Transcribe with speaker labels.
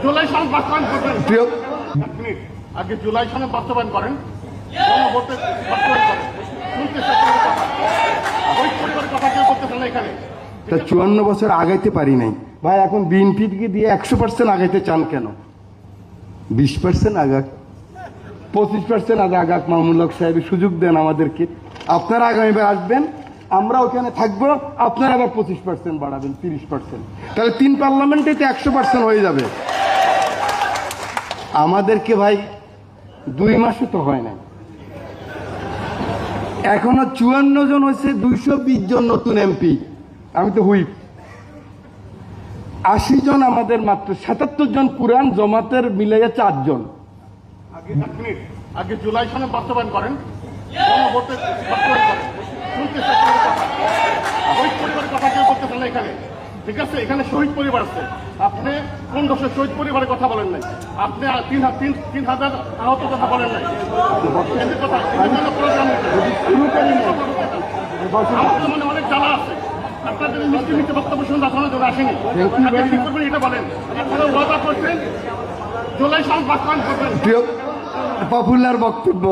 Speaker 1: জুলাই সনদ বাস্তবায়ন করবেন।
Speaker 2: প্রিয়
Speaker 1: এক মিনিট, আগে জুলাই সনদ বাস্তবায়ন করেন, গণভোটে বাস্তবায়ন করেন। শুনতে চাচ্ছেন কথা, ওই পরিবারের কথা কেউ করতেছেন না এখানে।
Speaker 2: তা 54 বছর আগাইতে পারি নাই ভাই, এখন বিএনপিকে দিয়ে 100% আগাইতে চান কেন? 20% আগাক, 25% আগাক, মামুনুল হক সাহেব সুযোগ দেন আমাদেরকে। আপনারা আগামীবার আসবেন, আমরা ওখানে থাকবো, আপনারা আবার 25% বাড়াবেন, 30%, তাহলে 3 পার্লামেন্টে তো 100% হয়ে যাবে। আমাদেরকে ভাই 2 মাসও তো হয় নাই, এখনো 54 জন হয়েছে, 220 জন নতুন এমপি, আমি তো হুইপ। 80 জন আমাদের মাত্র, 77 জন পুরান, জমাতের মিলাইয়া 4 জন।
Speaker 1: আগে এক মিনিট, আগে জুলাই সনদ বাস্তবায়ন করেন, গণভোটে বাস্তবায়ন করেন। শুনতে চাচ্ছেন কথা, ওই পরিবারের কথা কেউ করতেছেন না এখানে। ঠিক আছে, এখানে শহীদ পরিবার আছে, আপনি কোন দোষের শহীদ পরিবারের কথা বলেন নাই, আপনি 3,000 আহত কথা বলেন নাই। এদের কথা এদের জন্য প্রোগ্রাম মানে অনেক জ্বালা আছে। আপনাদের মিষ্টি মিষ্টি বক্তব্য শুনে দেখানোর জন্য আসেনি। আগে কি করবেন এটা বলেন। আপনারা ওয়াদা করছেন জুলাই সনদ বাস্তবায়ন করবেন।
Speaker 2: প্রিয় পপুলার বক্তব্য,